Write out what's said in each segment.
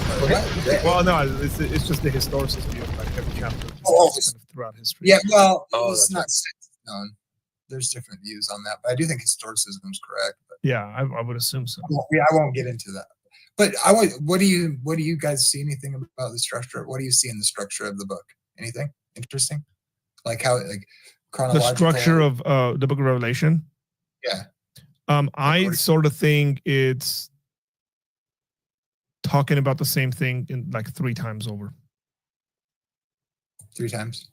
Hitler. What? Well, no, it's just the historicity of like every chapter kind of throughout history. Yeah, well, it's not known. There's different views on that, but I do think historicism is correct. But yeah, I would assume so. I won't get into that. But what do you guys see anything about the structure? What do you see in the structure of the book? Anything interesting? Like how chronological? The structure of the Book of Revelation. Yeah. I sort of think it's talking about the same thing in like 3 times over. 3 times.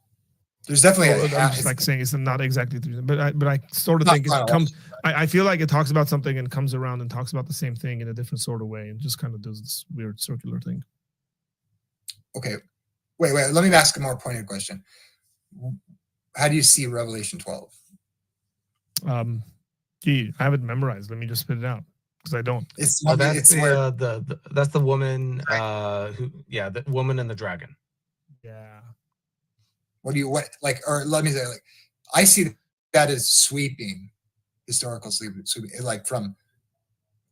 There's definitely. I'm just like saying it's not exactly 3, but I sort of think it comes. I feel like it talks about something and comes around and talks about the same thing in a different sort of way and just kind of does this weird circular thing. Okay, wait. Let me ask a more pointed question. How do you see Revelation 12? Gee, I have it memorized. Let me just spit it out because I don't. That's the woman. The woman and the dragon. Yeah. Or let me say, like, I see that as sweeping, historical sweeping, like from,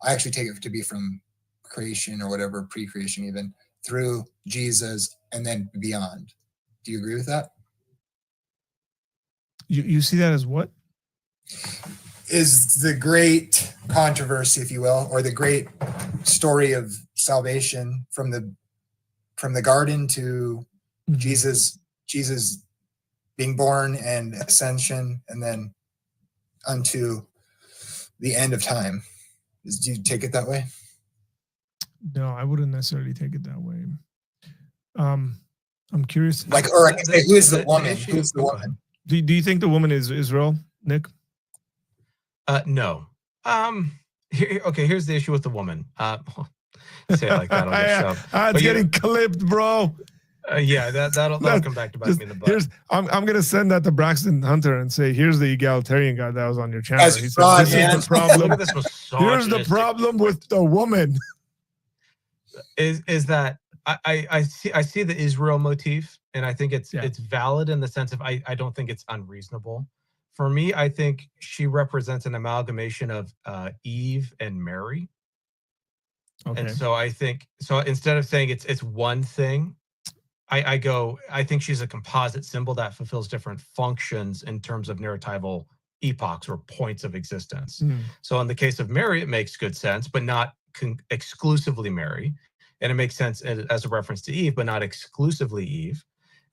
I actually take it to be from creation or whatever, pre-creation even, through Jesus and then beyond. Do you agree with that? You see that as what? Is the great controversy, if you will, or the great story of salvation from the garden to Jesus being born and ascension, and then unto the end of time. Do you take it that way? No, I wouldn't necessarily take it that way. I'm curious. Like, or I can say, who is the woman? Who's the woman? Do you think the woman is Israel, Nick? No. Here's the issue with the woman. Say it like that on the show. It's getting clipped, bro. That'll come back to bite me in the butt. I'm gonna send that to Braxton Hunter and say, here's the egalitarian guy that was on your channel. He said, this is the problem. Here's the problem with the woman. Is that I see the Israel motif, and I think it's valid in the sense of I don't think it's unreasonable. For me, I think she represents an amalgamation of Eve and Mary. Okay. And so I think instead of saying it's one thing, I think she's a composite symbol that fulfills different functions in terms of narratival epochs or points of existence. So in the case of Mary, it makes good sense, but not exclusively Mary. And it makes sense as a reference to Eve, but not exclusively Eve.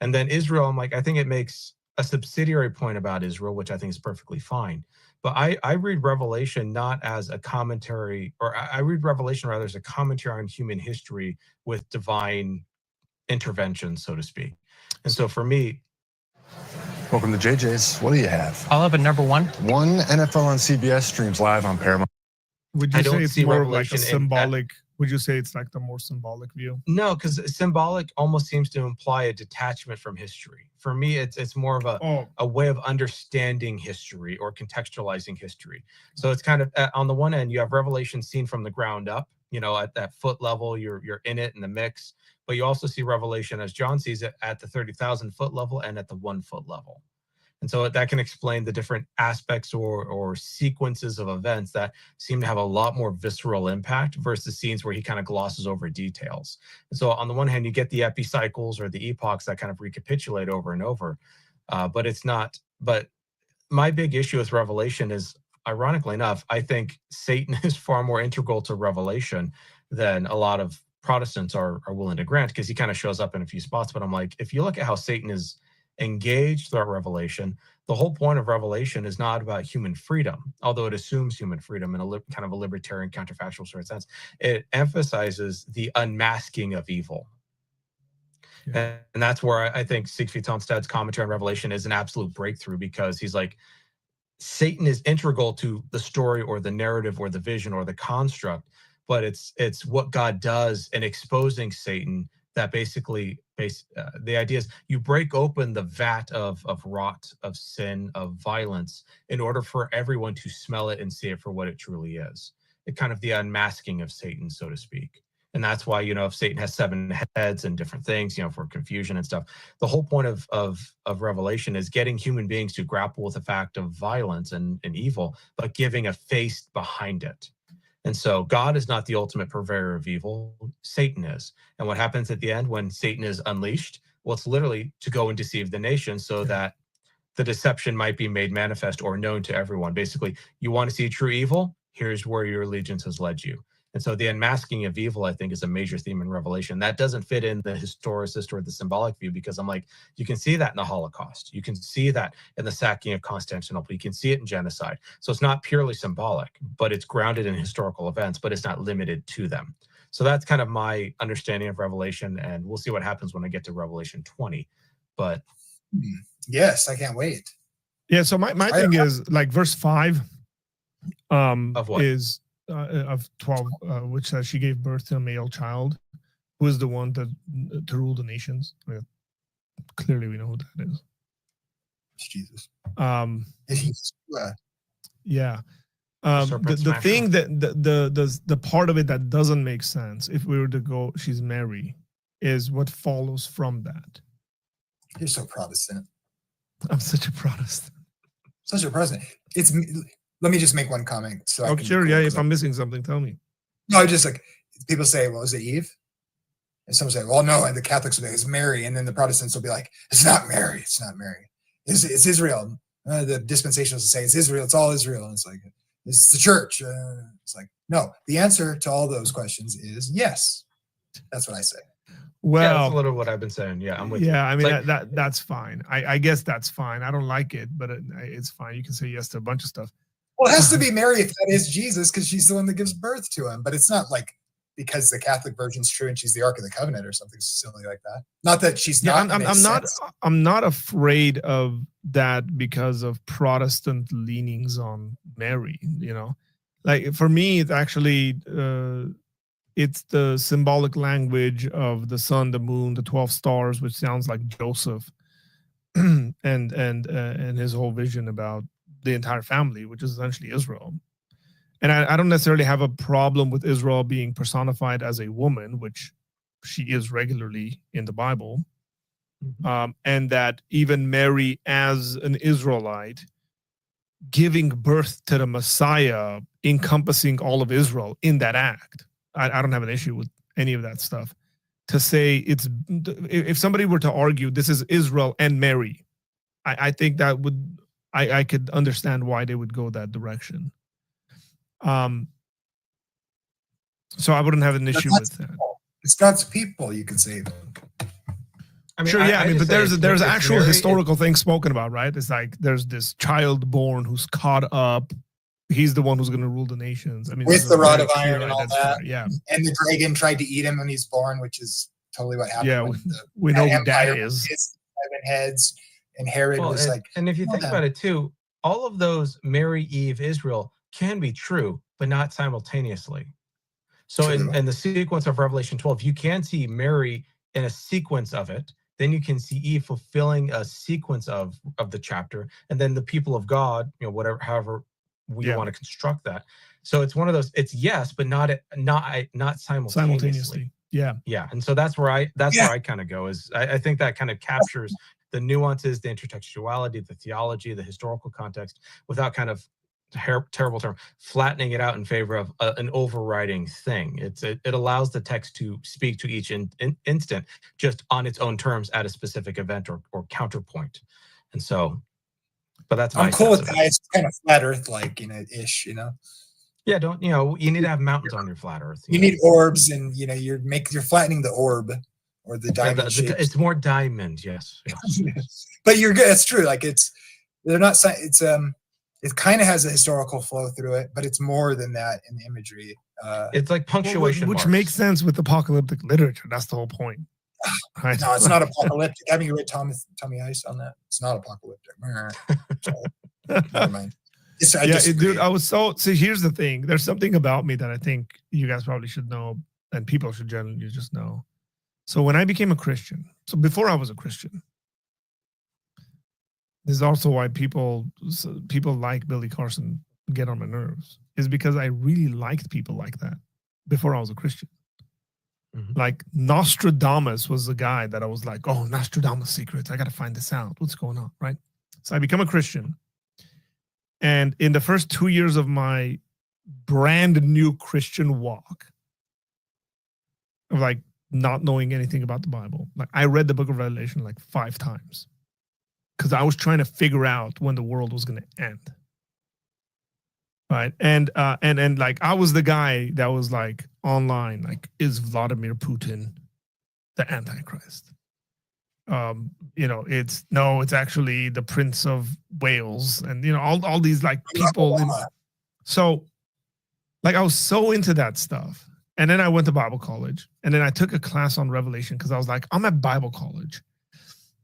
And then Israel, I think it makes a subsidiary point about Israel, which I think is perfectly fine. But I read Revelation not as a commentary, or I read Revelation rather as a commentary on human history with divine intervention, so to speak. And so for me, welcome to JJ's. What do you have? I'll have a number one. One NFL on CBS streams live on Paramount. Would you say it's more like a symbolic? Would you say it's like the more symbolic view? No, because symbolic almost seems to imply a detachment from history. For me, it's more of a way of understanding history or contextualizing history. So it's kind of on the one end, you have Revelation seen from the ground up. At that foot level, you're in it in the mix. But you also see Revelation as John sees it at the 30,000 foot level and at the 1 foot level. And so that can explain the different aspects or sequences of events that seem to have a lot more visceral impact versus scenes where he kind of glosses over details. And so on the one hand, you get the epicycles or the epochs that kind of recapitulate over and over, but it's not. But my big issue with Revelation is, ironically enough, I think Satan is far more integral to Revelation than a lot of Protestants are willing to grant, because he kind of shows up in a few spots. But I'm like, if you look at how Satan is engaged throughout Revelation, the whole point of Revelation is not about human freedom, although it assumes human freedom in a kind of a libertarian counterfactual sort of sense. It emphasizes the unmasking of evil. Yeah. And that's where I think Siegfried Tomstad's commentary on Revelation is an absolute breakthrough, because he's like, Satan is integral to the story or the narrative or the vision or the construct, but it's what God does in exposing Satan that basically the idea is you break open the vat of rot, of sin, of violence, in order for everyone to smell it and see it for what it truly is. It kind of the unmasking of Satan, so to speak. And that's why, if Satan has 7 heads and different things, for confusion and stuff, the whole point of Revelation is getting human beings to grapple with the fact of violence and evil, but giving a face behind it. And so God is not the ultimate purveyor of evil. Satan is. And what happens at the end when Satan is unleashed? Well, it's literally to go and deceive the nation so that the deception might be made manifest or known to everyone. Basically, you want to see true evil? Here's where your allegiance has led you. And so the unmasking of evil, I think, is a major theme in Revelation. That doesn't fit in the historicist or the symbolic view, because I'm like, you can see that in the Holocaust. You can see that in the sacking of Constantinople. You can see it in genocide. So it's not purely symbolic, but it's grounded in historical events, but it's not limited to them. So that's kind of my understanding of Revelation, and we'll see what happens when I get to Revelation 20. But yes, I can't wait. Yeah, so my thing is like verse 5 of what? is of 12, which says she gave birth to a male child, who is the one to rule the nations. Clearly, we know who that is. It's Jesus. Yeah. The thing that the part of it that doesn't make sense, if we were to go, she's Mary, is what follows from that. You're so Protestant. I'm such a Protestant. Such a Protestant. Let me just make one comment. So sure, yeah. If I'm missing something, tell me. No, just like people say, well, is it Eve? And some say, well, no, and the Catholics will say it's Mary, and then the Protestants will be like, it's not Mary, it's not Mary. It's Israel. The dispensationalists will say it's Israel, it's all Israel. And it's like, it's the church. It's like, no, the answer to all those questions is yes. That's what I say. Well, yeah, that's a little what I've been saying. Yeah, I'm with you. Yeah, I mean, like, that's fine. I guess that's fine. I don't like it, but it's fine. You can say yes to a bunch of stuff. Well, it has to be Mary if that is Jesus, because she's the one that gives birth to him. But it's not like because the Catholic Virgin's true and she's the Ark of the Covenant or something silly like that. Not that she's not. I'm not afraid of that because of Protestant leanings on Mary. You know, like for me, it's actually it's the symbolic language of the sun, the moon, the 12 stars, which sounds like Joseph, and his whole vision about the entire family, which is essentially Israel. And I don't necessarily have a problem with Israel being personified as a woman, which she is regularly in the Bible. And that even Mary as an Israelite giving birth to the Messiah, encompassing all of Israel in that act. I don't have an issue with any of that stuff. To say it's, if somebody were to argue this is Israel and Mary, I think that would, I could understand why they would go that direction. So I wouldn't have an issue with that. It's God's people, you can say. I mean, sure, yeah. I mean, but there's actual historical things spoken about, right? It's like there's this child born who's caught up. He's the one who's going to rule the nations. I mean, with the rod of iron and all that. Yeah. And the dragon tried to eat him when he's born, which is totally what happened. Yeah, we know who that is. 7 heads, and Herod was like. And if you think about it too, all of those Mary, Eve, Israel can be true, but not simultaneously. So in the sequence of Revelation 12, you can see Mary in a sequence of it. Then you can see Eve fulfilling a sequence of the chapter, and then the people of God, you know, whatever, however we want to construct that. So it's one of those. It's yes, but not simultaneously. Yeah. And so that's where I kind of go. Is I think that kind of captures the nuances, the intertextuality, the theology, the historical context, without kind of terrible term, flattening it out in favor of an overriding thing. It allows the text to speak to each instant just on its own terms at a specific event or counterpoint. And so, but that's I'm cool with that. It's kind of flat Earth like, ish, Yeah, you need to have mountains on your flat Earth. You need orbs, and you're flattening the orb or the diamond shape. It's more diamond, yes. But you're good. It's true. Like they're not. It's it kind of has a historical flow through it, but it's more than that in the imagery. It's like punctuation, which makes sense with apocalyptic literature. That's the whole point. Right? No, it's not apocalyptic. Haven't you read Tommy Ice on that? It's not apocalyptic. Never mind. Dude, I was so here's the thing. There's something about me that I think you guys probably should know, and people should generally just know. So when I became a Christian, so before I was a Christian, this is also why people like Billy Carson get on my nerves, is because I really liked people like that before I was a Christian. Like Nostradamus was the guy that I was like, oh, Nostradamus secrets. I got to find this out. What's going on, right? So I become a Christian. And in the first 2 years of my brand new Christian walk of like not knowing anything about the Bible. Like I read the book of Revelation like 5 times because I was trying to figure out when the world was going to end. Right. And like I was the guy that was like online, like, is Vladimir Putin the Antichrist? It's actually the Prince of Wales, and all these like people. So like I was so into that stuff. And then I went to Bible college, and then I took a class on Revelation because I was like, I'm at Bible college.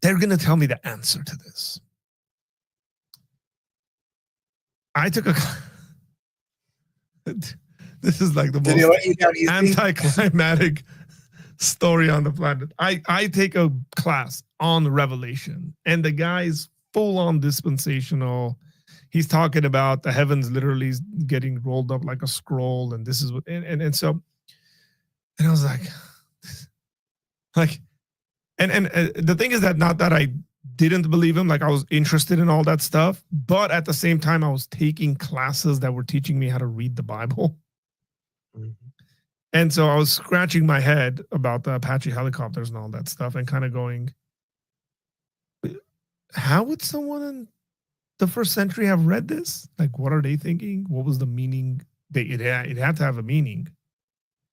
They're going to tell me the answer to this. I took a this is like the most anticlimactic story on the planet. I take a class on Revelation, and the guy's full on dispensational. He's talking about the heavens literally getting rolled up like a scroll, and this is what and so, and I was like, and the thing is that not that I didn't believe him, like I was interested in all that stuff, but at the same time I was taking classes that were teaching me how to read the Bible. Mm-hmm. And so I was scratching my head about the Apache helicopters and all that stuff and kind of going, how would someone in the first century have read this? Like, what are they thinking? What was the meaning? It had to have a meaning.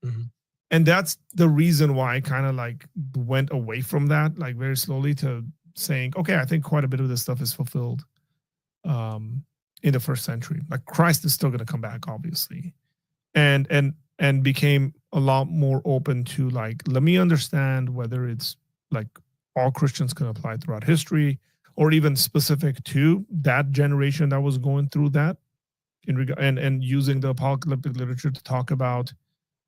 Mm-hmm. And that's the reason why I kind of like went away from that, like very slowly, to saying, okay, I think quite a bit of this stuff is fulfilled in the first century. Like Christ is still going to come back, obviously, and became a lot more open to like, let me understand whether it's like all Christians can apply throughout history, or even specific to that generation that was going through that, and using the apocalyptic literature to talk about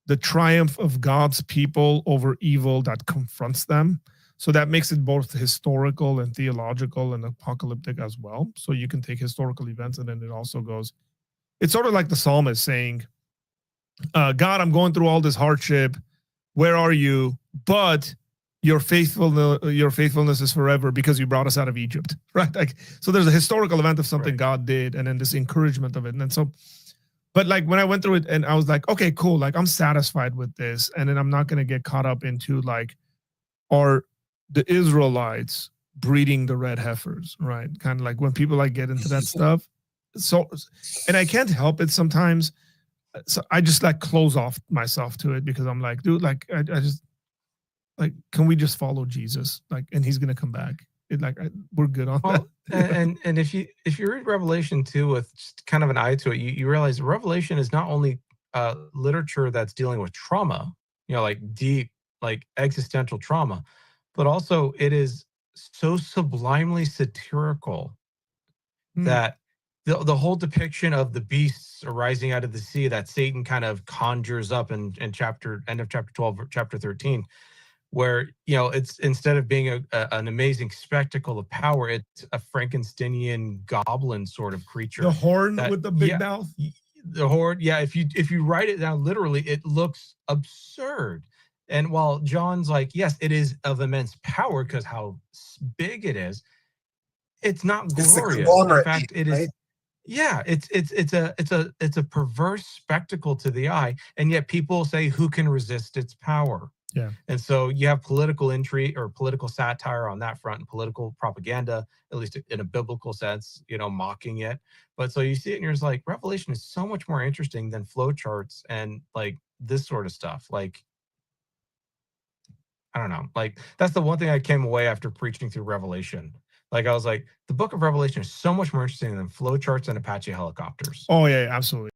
the triumph of God's people over evil that confronts them. So that makes it both historical and theological and apocalyptic as well. So you can take historical events, and then it also goes, it's sort of like the psalmist saying, God, I'm going through all this hardship. Where are you? But your faithfulness is forever because you brought us out of Egypt, right? Like, so there's a historical event of something God did, and then this encouragement of it. And then so, but like when I went through it and I was like, okay, cool. Like I'm satisfied with this. And then I'm not going to get caught up into like, are the Israelites breeding the red heifers, right? Kind of like when people like get into that stuff. So, and I can't help it sometimes. So I just like close off myself to it because I'm like, dude, like I just like, can we just follow Jesus? Like, and he's going to come back. We're good on that. And if you read Revelation 2 with just kind of an eye to it, you realize Revelation is not only literature that's dealing with trauma, like deep, like existential trauma, but also it is so sublimely satirical that the whole depiction of the beasts arising out of the sea that Satan kind of conjures up in end of chapter 12, chapter 13, where, it's instead of being an amazing spectacle of power, it's a Frankensteinian goblin sort of creature. The horn with the big mouth? The horn, yeah. If you write it down literally, it looks absurd. And while John's like, yes, it is of immense power because how big it is, it's not glorious. In fact, it is. Right? Yeah, it's a perverse spectacle to the eye, and yet people say, who can resist its power? Yeah. And so you have political intrigue or political satire on that front, and political propaganda, at least in a biblical sense, mocking it. But so you see it and you're just like, Revelation is so much more interesting than flowcharts and like this sort of stuff. Like, I don't know. Like, that's the one thing I came away after preaching through Revelation. Like, I was like, the book of Revelation is so much more interesting than flowcharts and Apache helicopters. Oh, yeah, absolutely.